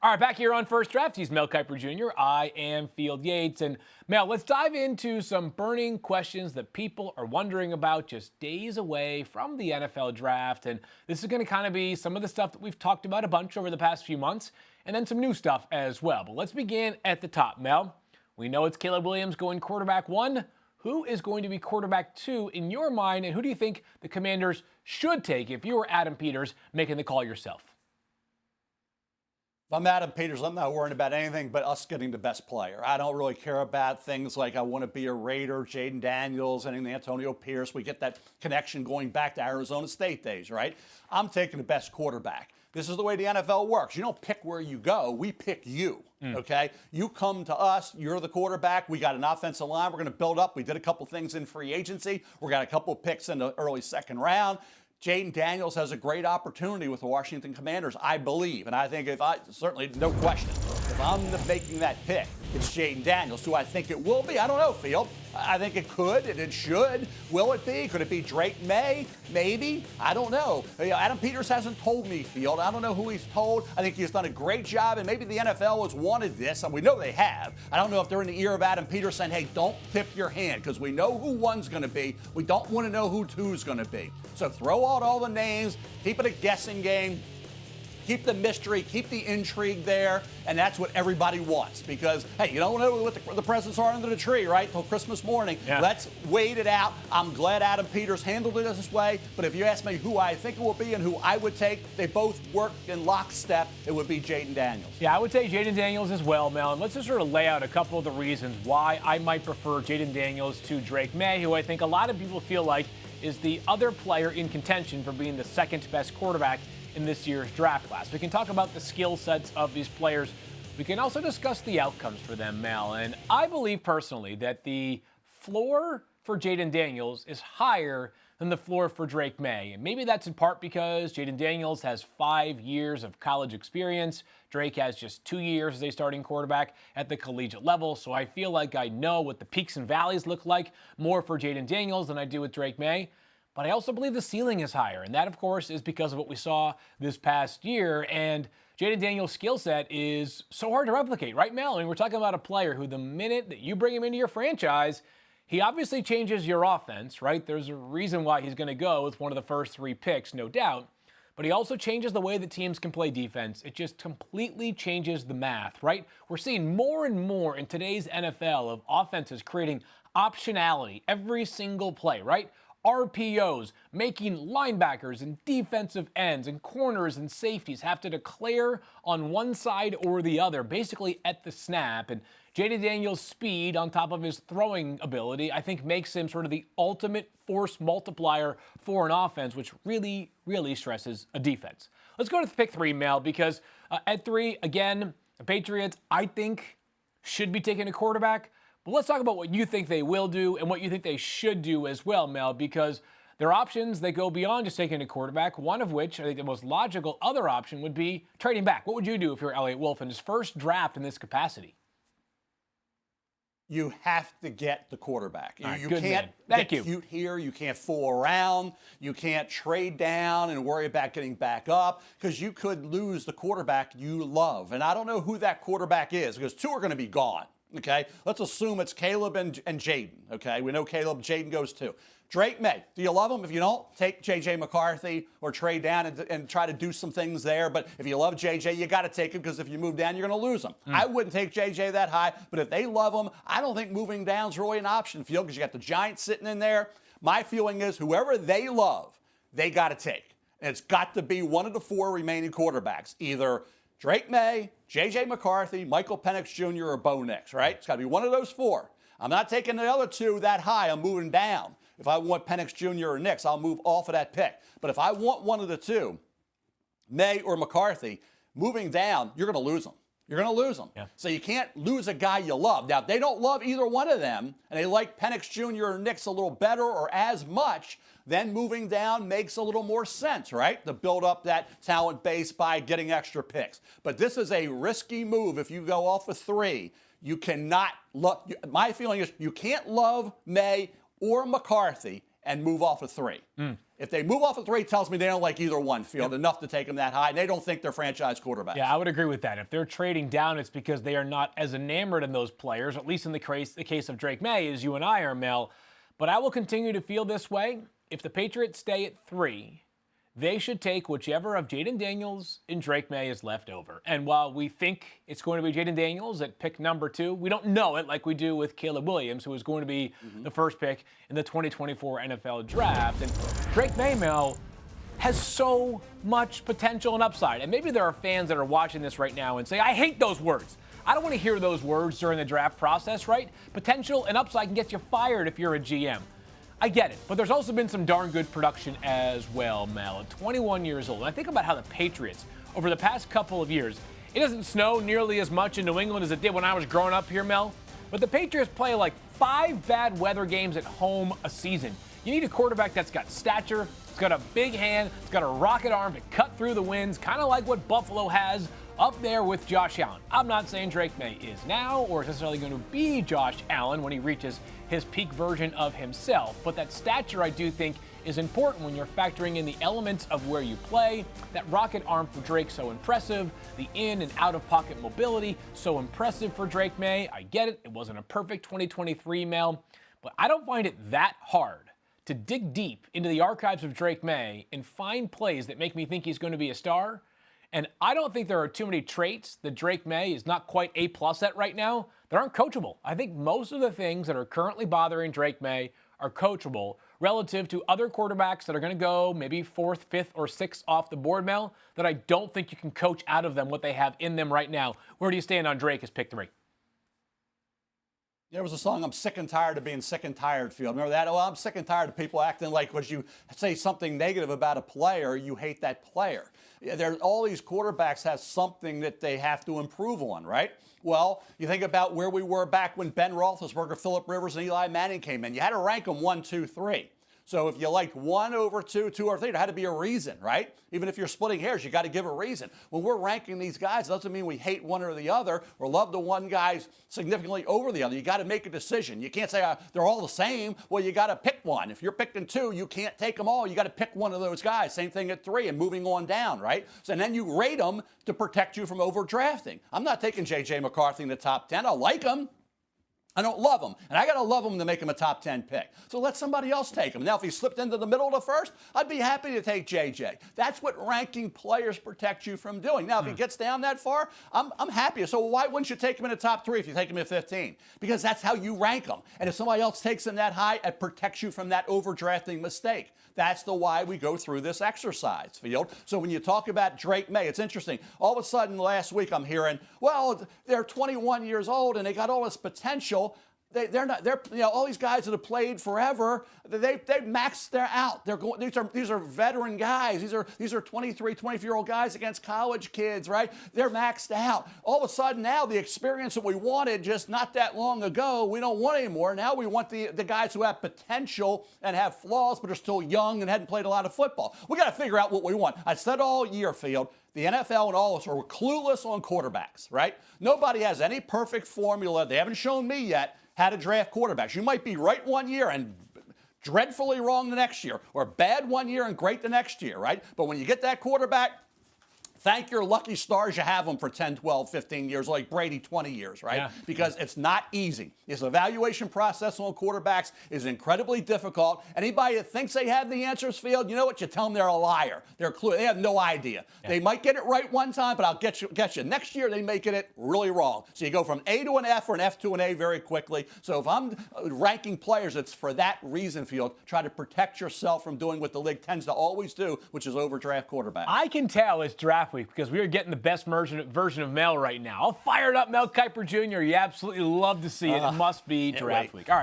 All right, back here on First Draft, he's Mel Kiper Jr. I am Field Yates. And Mel, let's dive into some burning questions that people are wondering about just days away from the NFL draft. And this is going to kind of be some of the stuff that we've talked about a bunch over the past few months, and then some new stuff as well. But let's begin at the top, Mel. We know it's Caleb Williams going quarterback 1. Who is going to be quarterback 2 in your mind, and who do you think the Commanders should take if you were Adam Peters making the call yourself? If I'm Adam Peters, I'm not worrying about anything but us getting the best player. I don't really care about things like I want to be a Raider, Jaden Daniels, and Antonio Pierce. We get that connection going back to Arizona State days, right? I'm taking the best quarterback. This is the way the NFL works. You don't pick where you go. We pick you, okay? You come to us. You're the quarterback. We got an offensive line. We're going to build up. We did a couple things in free agency. We got a couple picks in the early second round. Jaden Daniels has a great opportunity with the Washington Commanders, I believe. And I think certainly no question, if I'm making that pick, it's Jaden Daniels. Do I think it will be? I don't know, Field. I think it could and it should. Will it be? Could it be Drake Maye? Maybe. I don't know. Adam Peters hasn't told me, Field. I don't know who he's told. I think he's done a great job, and maybe the NFL has wanted this, and we know they have. I don't know if they're in the ear of Adam Peters saying, hey, don't tip your hand, because we know who one's going to be. We don't want to know who two's going to be. So throw out all the names, keep it a guessing game. Keep the mystery, keep the intrigue there, and that's what everybody wants. Because, hey, you don't know what the presents are under the tree, right, till Christmas morning. Yeah. Let's wait it out. I'm glad Adam Peters handled it this way, but if you ask me who I think it will be and who I would take, they both work in lockstep. It would be Jaden Daniels. Yeah, I would take Jaden Daniels as well, Mel. And let's just sort of lay out a couple of the reasons why I might prefer Jaden Daniels to Drake Maye, who I think a lot of people feel like is the other player in contention for being the second best quarterback in this year's draft class. We can talk about the skill sets of these players. We can also discuss the outcomes for them, Mel. And I believe personally that the floor for Jaden Daniels is higher than the floor for Drake Maye. And maybe that's in part because Jaden Daniels has 5 years of college experience. Drake has just 2 years as a starting quarterback at the collegiate level. So I feel like I know what the peaks and valleys look like more for Jaden Daniels than I do with Drake Maye. But I also believe the ceiling is higher, and that, of course, is because of what we saw this past year. And Jaden Daniels' skill set is so hard to replicate, right, Mel? I mean, we're talking about a player who the minute that you bring him into your franchise, he obviously changes your offense, right? There's a reason why he's going to go with one of the first 3 picks, no doubt. But he also changes the way that teams can play defense. It just completely changes the math, right? We're seeing more and more in today's NFL of offenses creating optionality every single play, right? RPOs, making linebackers and defensive ends and corners and safeties have to declare on one side or the other, basically at the snap. And Jaden Daniels' speed on top of his throwing ability, I think makes him sort of the ultimate force multiplier for an offense, which really, really stresses a defense. Let's go to pick 3, Mel, because at 3, again, the Patriots, I think, should be taking a quarterback. But let's talk about what you think they will do and what you think they should do as well, Mel, because there are options that go beyond just taking a quarterback, one of which I think the most logical other option would be trading back. What would you do if you're Elliott Wolf in his first draft in this capacity? You have to get the quarterback. You can't get cute here. You can't fool around. You can't trade down and worry about getting back up because you could lose the quarterback you love. And I don't know who that quarterback is because 2 are going to be gone. Okay, let's assume it's Caleb and Jaden. Okay, we know Caleb, Jaden goes too. Drake Maye, do you love him? If you don't, take J.J. McCarthy or trade down and try to do some things there. But if you love J.J., you got to take him because if you move down, you're going to lose him. I wouldn't take J.J. that high, but if they love him, I don't think moving down is really an option, Field, because you got the Giants sitting in there. My feeling is whoever they love, they got to take. And it's got to be one of the 4 remaining quarterbacks, either Drake Maye, J.J. McCarthy, Michael Penix Jr., or Bo Nix, right? It's got to be one of those 4. I'm not taking the other 2 that high. I'm moving down. If I want Penix Jr. or Nix, I'll move off of that pick. But if I want one of the 2, Maye or McCarthy, moving down, you're going to lose them. You're going to lose them. Yeah. So you can't lose a guy you love. Now, if they don't love either one of them, and they like Penix Jr. or Nix a little better or as much, then moving down makes a little more sense, right? To build up that talent base by getting extra picks. But this is a risky move if you go off of 3. You cannot love, my feeling is you can't love Maye or McCarthy and move off of 3. If they move off of 3, it tells me they don't like either one field enough to take them that high, and they don't think they're franchise quarterbacks. Yeah, I would agree with that. If they're trading down, it's because they are not as enamored in those players, at least in the case of Drake Maye, as you and I are, Mel. But I will continue to feel this way. If the Patriots stay at 3, they should take whichever of Jaden Daniels and Drake Maye is left over. And while we think it's going to be Jaden Daniels at pick number 2, we don't know it like we do with Caleb Williams, who is going to be the first pick in the 2024 NFL Draft. And Drake Maye, Mel, has so much potential and upside. And maybe there are fans that are watching this right now and say, I hate those words. I don't want to hear those words during the draft process, right? Potential and upside can get you fired if you're a GM. I get it, but there's also been some darn good production as well, Mel. At 21 years old, and I think about how the Patriots, over the past couple of years, it doesn't snow nearly as much in New England as it did when I was growing up here, Mel, but the Patriots play like 5 bad weather games at home a season. You need a quarterback that's got stature, it's got a big hand, it's got a rocket arm to cut through the winds, kind of like what Buffalo has up there with Josh Allen. I'm not saying Drake Maye is now or is necessarily going to be Josh Allen when he reaches his peak version of himself, but that stature I do think is important when you're factoring in the elements of where you play. That rocket arm for Drake, so impressive. The in and out of pocket mobility, so impressive for Drake Maye. I get it. It wasn't a perfect 2023, Mel, but I don't find it that hard to dig deep into the archives of Drake Maye and find plays that make me think he's going to be a star. And I don't think there are too many traits that Drake Maye is not quite A+ at right now that aren't coachable. I think most of the things that are currently bothering Drake Maye are coachable relative to other quarterbacks that are going to go maybe 4th, 5th, or 6th off the board, Mel, that I don't think you can coach out of them what they have in them right now. Where do you stand on Drake as pick 3? There was a song, I'm sick and tired of being sick and tired, Field. Remember that? Well, I'm sick and tired of people acting like when you say something negative about a player, you hate that player. All these quarterbacks have something that they have to improve on, right? Well, you think about where we were back when Ben Roethlisberger, Phillip Rivers, and Eli Manning came in. You had to rank them 1, 2, 3. So if you liked 1 over 2, 2 over 3, there had to be a reason, right? Even if you're splitting hairs, you got to give a reason. When we're ranking these guys, it doesn't mean we hate one or the other or love the one guy significantly over the other. You got to make a decision. You can't say they're all the same. Well, you got to pick one. If you're picking 2, you can't take them all. You got to pick one of those guys. Same thing at 3 and moving on down, right? So, and then you rate them to protect you from overdrafting. I'm not taking J.J. McCarthy in the top 10. I like him. I don't love him, and I got to love him to make him a top 10 pick. So let somebody else take him. Now, if he slipped into the middle of the first, I'd be happy to take JJ. That's what ranking players protect you from doing. Now, if he gets down that far, I'm happy. So why wouldn't you take him in the top 3 if you take him at 15? Because that's how you rank them. And if somebody else takes him that high, it protects you from that overdrafting mistake. That's the why we go through this exercise, Field. So when you talk about Drake Maye, it's interesting. All of a sudden last week I'm hearing, well, they're 21 years old and they got all this potential. They're all these guys that have played forever, they've maxed their out. These are veteran guys. These are 23, 24-year-old guys against college kids, right? They're maxed out. All of a sudden now the experience that we wanted just not that long ago, we don't want anymore. Now we want the guys who have potential and have flaws but are still young and hadn't played a lot of football. We got to figure out what we want. I said all year, Field, the NFL and all of us are clueless on quarterbacks, right? Nobody has any perfect formula. They haven't shown me yet how to draft quarterbacks. You might be right one year and dreadfully wrong the next year, or bad one year and great the next year, right? But when you get that quarterback, thank your lucky stars you have them for 10, 12, 15 years, like Brady, 20 years, right? Yeah. Because it's not easy. This evaluation process on quarterbacks is incredibly difficult. Anybody that thinks they have the answers, Field, you know what? You tell them they're a liar. They have no idea. Yeah. They might get it right one time, but I'll get you. Next year, they may get it really wrong. So you go from A to an F or an F to an A very quickly. So if I'm ranking players, it's for that reason, Field. Try to protect yourself from doing what the league tends to always do, which is overdraft quarterbacks. I can tell it's draft week because we are getting the best version of Mel right now. I'll fire it up, Mel Kiper Jr. You absolutely love to see it. It must be draft week. All right.